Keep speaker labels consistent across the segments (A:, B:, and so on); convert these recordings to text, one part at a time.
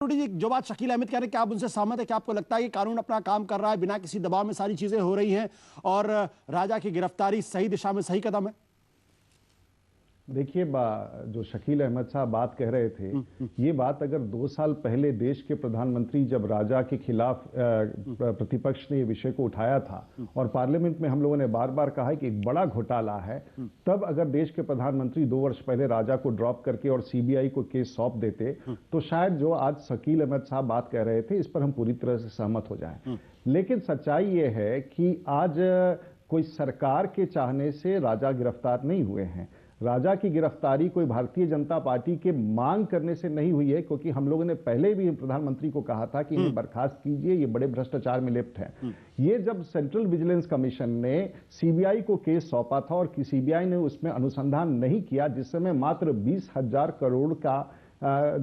A: रूडी जी, जो बात शकील अहमद कह रहे हैं, क्या आप उनसे सहमत है? क्या आपको लगता है कि कानून अपना काम कर रहा है, बिना किसी दबाव में सारी चीजें हो रही हैं और राजा की गिरफ्तारी सही दिशा में सही कदम है?
B: देखिए, जो शकील अहमद साहब बात कह रहे थे, ये बात अगर 2 साल पहले देश के प्रधानमंत्री जब राजा के खिलाफ प्रतिपक्ष ने ये विषय को उठाया था और पार्लियामेंट में हम लोगों ने बार बार कहा है कि एक बड़ा घोटाला है, तब अगर देश के प्रधानमंत्री 2 वर्ष पहले राजा को ड्रॉप करके और सीबीआई को केस सौंप देते, तो शायद जो आज शकील अहमद साहब बात कह रहे थे, इस पर हम पूरी तरह से सहमत हो जाएं। लेकिन सच्चाई ये है कि आज कोई सरकार के चाहने से राजा गिरफ्तार नहीं हुए हैं। राजा की गिरफ्तारी कोई भारतीय जनता पार्टी के मांग करने से नहीं हुई है, क्योंकि हम लोगों ने पहले भी प्रधानमंत्री को कहा था कि इन्हें बर्खास्त कीजिए, ये बड़े भ्रष्टाचार में लिप्त हैं। ये जब सेंट्रल विजिलेंस कमीशन ने सीबीआई को केस सौंपा था और सीबीआई ने उसमें अनुसंधान नहीं किया, जिस समय मात्र 20,000 करोड़ का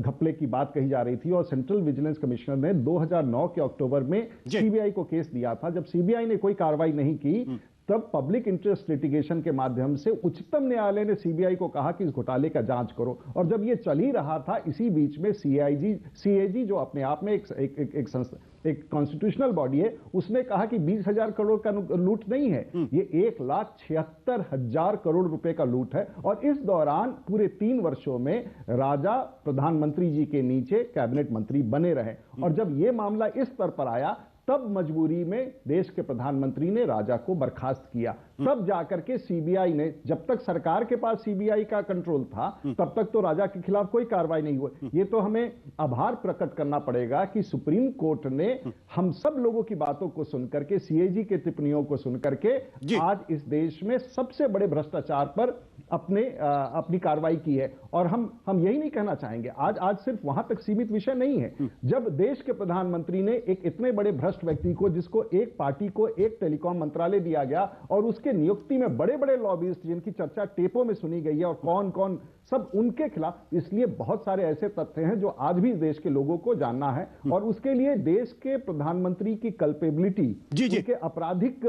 B: घपले की बात कही जा रही थी, और सेंट्रल विजिलेंस कमिश्नर ने 2009 के अक्टूबर में सीबीआई को केस दिया था। जब सीबीआई ने कोई कार्रवाई नहीं की, तब पब्लिक इंटरेस्ट लिटिगेशन के माध्यम से उच्चतम न्यायालय ने सीबीआई को कहा कि इस घोटाले का जांच करो। और जब ये चल ही रहा था, इसी बीच में सीएजी जो अपने आप में एक कॉन्स्टिट्यूशनल बॉडी है, उसने कहा कि 20,000 करोड़ का लूट नहीं है, ये 1,76,000 करोड़ रुपए का लूट है। और इस दौरान पूरे 3 वर्षों में राजा प्रधानमंत्री जी के नीचे कैबिनेट मंत्री बने रहे। और जब ये मामला इस स्तर पर आया, तब मजबूरी में देश के प्रधानमंत्री ने राजा को बर्खास्त किया। तब जाकर के सीबीआई ने, जब तक सरकार के पास सीबीआई का कंट्रोल था, तब तक तो राजा के खिलाफ कोई कार्रवाई नहीं हुई। ये तो हमें आभार प्रकट करना पड़ेगा कि सुप्रीम कोर्ट ने हम सब लोगों की बातों को सुनकर के, सीएजी के टिप्पणियों को सुनकर के आज इस देश में सबसे बड़े भ्रष्टाचार पर अपनी कार्रवाई की है। और हम यही नहीं कहना चाहेंगे, आज सिर्फ वहां तक सीमित विषय नहीं है। जब देश के प्रधानमंत्री ने एक इतने बड़े भ्रष्ट व्यक्ति को, जिसको एक पार्टी को एक टेलीकॉम मंत्रालय दिया गया और उसके नियुक्ति में बड़े बड़े लॉबिस्ट जिनकी चर्चा टेपों में सुनी गई है और कौन कौन सब उनके खिलाफ, इसलिए बहुत सारे ऐसे तथ्य हैं जो आज भी देश के लोगों को जानना है। और उसके लिए देश के प्रधानमंत्री की कल्पेबिलिटी, उनके आपराधिक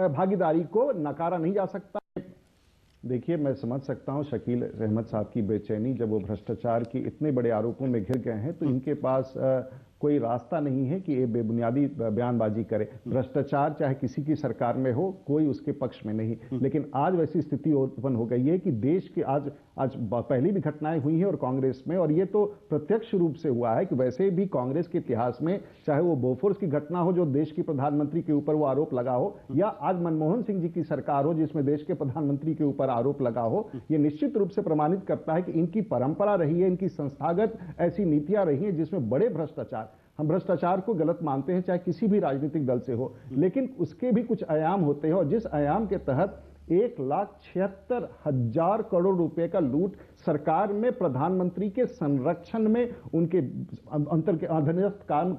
B: भागीदारी को नकारा नहीं जा सकता। देखिए, मैं समझ सकता हूं शकील अहमद साहब की बेचैनी, जब वो भ्रष्टाचार की इतने बड़े आरोपों में घिर गए हैं, तो इनके पास कोई रास्ता नहीं है कि ये बेबुनियादी बयानबाजी करे। भ्रष्टाचार चाहे किसी की सरकार में हो, कोई उसके पक्ष में नहीं। लेकिन आज वैसी स्थिति उत्पन्न हो गई है कि देश की आज पहली भी घटनाएं हुई हैं और कांग्रेस में, और ये तो प्रत्यक्ष रूप से हुआ है कि वैसे भी कांग्रेस के इतिहास में, चाहे वो बोफोर्स की घटना हो जो देश की प्रधानमंत्री के ऊपर वो आरोप लगा हो, या आज मनमोहन सिंह जी की सरकार हो जिसमें देश के प्रधानमंत्री के ऊपर आरोप लगा हो, ये निश्चित रूप से प्रमाणित करता है कि इनकी परंपरा रही है, इनकी संस्थागत ऐसी नीतियां रही हैं जिसमें बड़े भ्रष्टाचार, हम भ्रष्टाचार को गलत मानते हैं चाहे किसी भी राजनीतिक दल से हो, लेकिन उसके भी कुछ आयाम होते हैं। और जिस आयाम के तहत 1,76,000 करोड़ रुपए का लूट सरकार में प्रधानमंत्री के संरक्षण में उनके अधीनस्थ काम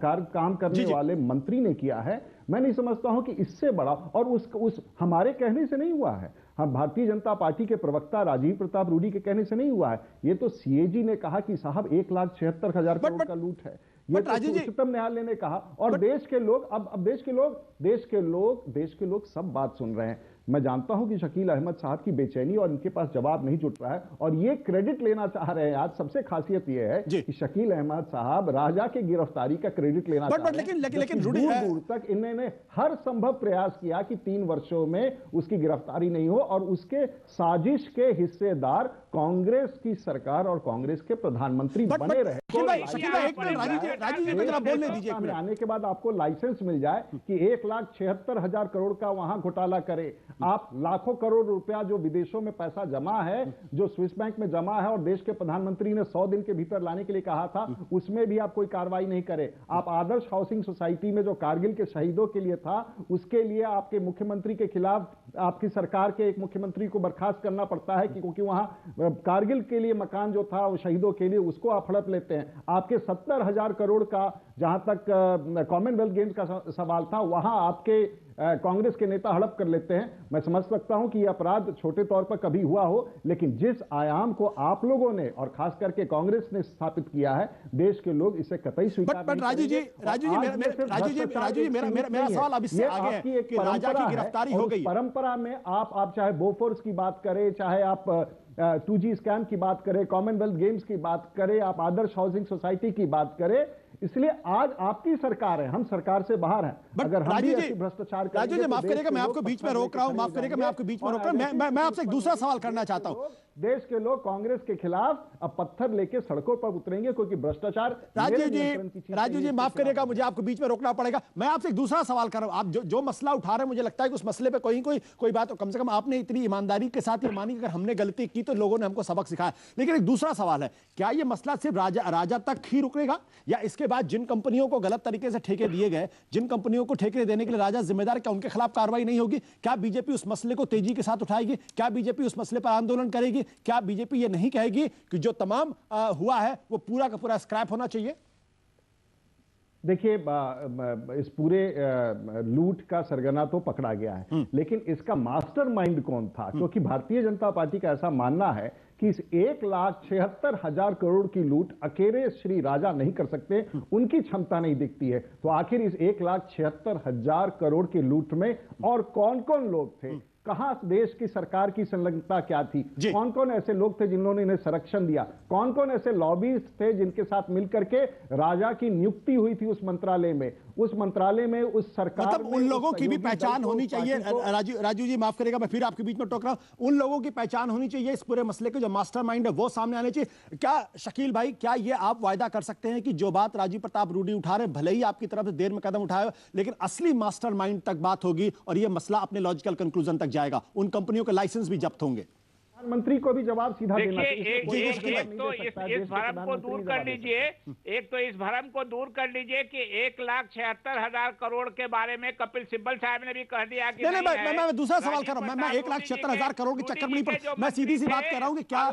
B: करने वाले मंत्री ने किया है, मैं नहीं समझता हूं कि इससे बड़ा, और उस हमारे कहने से नहीं हुआ है, हम भारतीय जनता पार्टी के प्रवक्ता राजीव प्रताप रूडी के कहने से नहीं हुआ है। ये तो सीएजी ने कहा कि साहब 1,76,000 करोड़ का लूट है, ये तो उच्चतम न्यायालय ने कहा। और देश के लोग अब देश के लोग सब बात सुन रहे हैं। मैं जानता हूं कि शकील अहमद साहब की बेचैनी और इनके पास जवाब नहीं जुट रहा है, और ये क्रेडिट लेना चाह रहे हैं। आज सबसे खासियत ये है कि शकील अहमद साहब राजा की गिरफ्तारी का क्रेडिट लेना चाह रहे हैं, लेकिन दूर तक इन्होंने हर संभव प्रयास किया कि 3 वर्षों में उसकी गिरफ्तारी नहीं हो, और उसके साजिश के हिस्सेदार कांग्रेस की सरकार और कांग्रेस के प्रधानमंत्री बने रहे। आने के बाद आपको लाइसेंस मिल जाए कि 1,76,000 करोड़ का वहां घोटाला करे, आप लाखों करोड़ रुपया जो विदेशों में पैसा जमा है, जो स्विस बैंक में जमा है और देश के प्रधानमंत्री ने 100 दिन के भीतर लाने के लिए कहा था, उसमें भी आप कोई कार्रवाई नहीं करे। आप आदर्श हाउसिंग सोसाइटी में जो कारगिल के शहीदों के लिए था, उसके लिए आपके मुख्यमंत्री के खिलाफ आपकी सरकार के एक मुख्यमंत्री को बर्खास्त करना पड़ता है क्योंकि वहां कारगिल के लिए मकान जो था वो शहीदों के लिए, उसको आप हड़प लेते हैं। आपके 70,000 करोड़ का जहां तक कॉमनवेल्थ गेम्स का सवाल था, वहां आपके कांग्रेस के नेता हड़प कर लेते हैं। मैं समझ सकता हूं कि यह अपराध छोटे तौर पर कभी हुआ हो, लेकिन जिस आयाम को आप लोगों ने और खास करके कांग्रेस ने स्थापित किया है, देश के लोग इसे कतई स्वीकार नहीं करेंगे।
A: राजू जी, मेरा सवाल अब इससे आगे है कि राजा की गिरफ्तारी हो गई।
B: परंपरा में आप चाहे बोफोर्स की बात करें, चाहे आप 2G स्कैम की बात करें, कॉमनवेल्थ गेम्स की बात करें, आप आदर्श हाउसिंग सोसाइटी की बात करें, इसलिए आज आपकी सरकार है, हम सरकार से बाहर हैं। अगर हम भी ऐसी भ्रष्टाचार
A: राजू जी माफ करिएगा, मैं आपको बीच में रोक रहा हूं, माफ करिएगा, मैं आपको बीच में रोक रहा हूं। मैं आपसे एक दूसरा सवाल करना चाहता हूं।
B: देश के लोग कांग्रेस के खिलाफ अब पत्थर लेके सड़कों पर उतरेंगे क्योंकि भ्रष्टाचार।
A: राजू जी माफ करिएगा, मुझे आपको बीच में रोकना पड़ेगा। मैं आपसे एक दूसरा सवाल कर रहा हूं। आप जो मसला उठा रहे हैं, मुझे लगता है कि उस मसले पे कोई बात, कम से कम आपने इतनी ईमानदारी के साथ ये मानी कि अगर हमने गलती की तो लोगों ने हमको सबक सिखाया। लेकिन एक दूसरा सवाल है, क्या ये मसला सिर्फ राजा तक ही रुकेगा, या इसके बाद जिन कंपनियों को गलत तरीके से ठेके दिए गए, जिन कंपनियों को ठेके देने के लिए राजा जिम्मेदार, क्या उनके खिलाफ कार्रवाई नहीं होगी? क्या बीजेपी उस मसले को तेजी के साथ उठाएगी? क्या बीजेपी उस मसले पर आंदोलन करेगी? क्या बीजेपी ये नहीं कहेगी कि जो तमाम हुआ है वो पूरा का पूरा स्क्रैप होना चाहिए?
B: देखिए, इस पूरे लूट का सरगना तो पकड़ा गया है, लेकिन इसका मास्टरमाइंड कौन था? क्योंकि भारतीय जनता पार्टी का ऐसा मानना है कि इस 1,76,000 करोड़ की लूट अकेले श्री राजा नहीं कर सकते, उनकी क्षमता नहीं दिखती है। तो आखिर इस 1,76,000 करोड़ की लूट में और कौन कौन लोग थे, कहां देश की सरकार की संलग्नता क्या थी, कौन कौन ऐसे लोग थे जिन्होंने इन्हें संरक्षण दिया, कौन कौन ऐसे लॉबीज थे जिनके साथ मिलकर के राजा की नियुक्ति हुई थी उस मंत्रालय में, उस सरकार
A: मतलब उन लोगों की भी पहचान होनी चाहिए। राजू जी माफ करेगा, मैं फिर आपके बीच में टोक रहा हूं। उन लोगों की पहचान होनी चाहिए, इस पूरे मसले के जो मास्टरमाइंड है वो सामने आने चाहिए। क्या शकील भाई, क्या ये आप वायदा कर सकते हैं कि जो बात राजीव प्रताप रूडी उठा रहे, भले ही आपकी तरफ से देर में कदम उठाए, लेकिन असली मास्टरमाइंड तक बात होगी और ये मसला अपने लॉजिकल कंक्लूजन तक जाएगा, उन कंपनियों के लाइसेंस भी जब्त होंगे?
B: प्रधानमंत्री को भी जवाब सीधा देना चाहिए।
C: एक तो इस भ्रम को दूर कर लीजिए, कि 1,76,000 करोड़ के बारे में कपिल सिब्बल साहब ने भी कह दिया कि
A: नहीं, मैं दूसरा सवाल कर रहा हूं। मैं 1,76,000 करोड़ के चक्कर में नहीं पड़ा, मैं सीधी सी बात कर रहा हूं कि क्या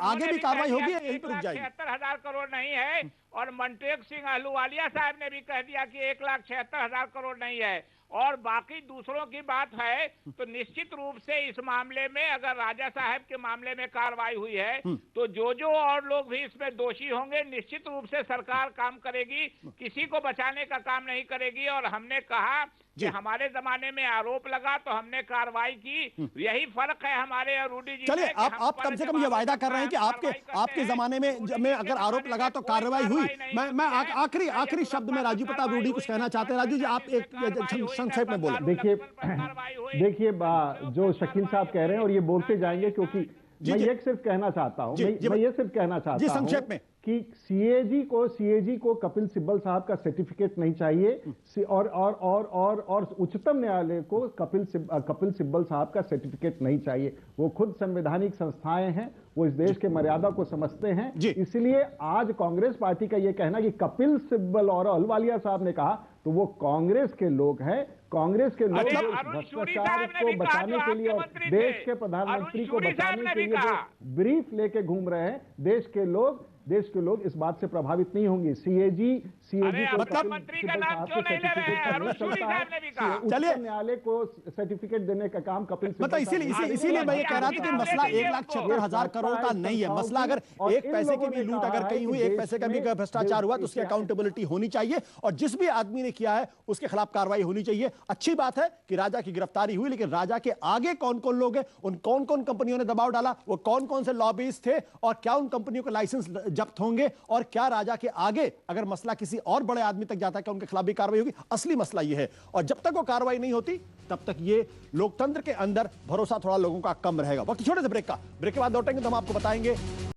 A: आगे भी कार्रवाई होगी या यहीं पर रुक जाएगी?
C: 1,76,000 करोड़ नहीं है, और मनटेक सिंह अहलूवालिया साहब ने भी कह दिया कि 1,76,000 करोड़ नहीं है। और बाकी दूसरों की बात है तो निश्चित रूप से इस मामले में अगर राजा साहब के मामले में कार्रवाई हुई है तो जो और लोग भी इसमें दोषी होंगे, निश्चित रूप से सरकार काम करेगी, किसी को बचाने का काम नहीं करेगी। और हमने कहा कि हमारे जमाने में आरोप लगा तो हमने कार्रवाई की, यही फर्क है हमारे और रूडी जी।
A: चलिए, आप कम से कम ये वायदा कर रहे हैं कि आपके जमाने में अगर आरोप लगा तो कार्रवाई हुई। मैं आखिरी शब्द में राजीव प्रताप रूडी कुछ कहना चाहते हैं। राजू जी, आप एक संक्षेप में बोले।
B: देखिए, जो शकील साहब कह रहे हैं और ये बोलते जाएंगे, क्योंकि मैं ये सिर्फ कहना चाहता हूं, मैं ये सिर्फ कहना चाहता हूं
A: संक्षेप में
B: कि सीएजी को कपिल सिब्बल साहब का सर्टिफिकेट नहीं चाहिए, और उच्चतम न्यायालय को कपिल सिब्बल साहब का सर्टिफिकेट नहीं चाहिए। वो खुद संवैधानिक संस्थाएं हैं, वो इस देश के मर्यादा को समझते हैं। इसलिए आज कांग्रेस पार्टी का ये कहना कि कपिल सिब्बल और अहलूवालिया साहब ने कहा, तो वो कांग्रेस के लोग हैं, कांग्रेस के लोग भ्रष्टाचार को बचाने के लिए और देश के प्रधानमंत्री को बचाने के लिए जो ब्रीफ लेके घूम रहे हैं, देश के लोग इस बात से प्रभावित नहीं होंगे। सीएजी
C: मतलब मंत्री का नाम क्यों नहीं ले रहे हैं? अरुण शूरी साहब ने भी कहा।
B: चलिए, न्यायालय को सर्टिफिकेट देने का काम कपिल सिब्बल,
A: मतलब इसीलिए मैं ये कह रहा था कि मसला 1,76,000 करोड़ का नहीं है। मसला अगर एक पैसे की भी लूट अगर कहीं हुई, एक पैसे का भी भ्रष्टाचार हुआ तो उसकी अकाउंटेबिलिटी होनी चाहिए, और जिस भी आदमी ने किया है उसके खिलाफ कार्रवाई होनी चाहिए। अच्छी बात है कि राजा की गिरफ्तारी हुई, लेकिन राजा के आगे कौन कौन लोग हैं, उन कौन कौन कंपनियों ने दबाव डाला, वो कौन कौन से लॉबीज थे, और क्या उन कंपनियों के लाइसेंस जब्त होंगे, और क्या राजा के आगे अगर मसला किसी और बड़े आदमी तक जाता है क्या उनके खिलाफ भी कार्रवाई होगी? असली मसला यह है, और जब तक वो कार्रवाई नहीं होती तब तक ये लोकतंत्र के अंदर भरोसा थोड़ा लोगों का कम रहेगा। वक्त छोटे से ब्रेक के बाद लौटेंगे तो हम आपको बताएंगे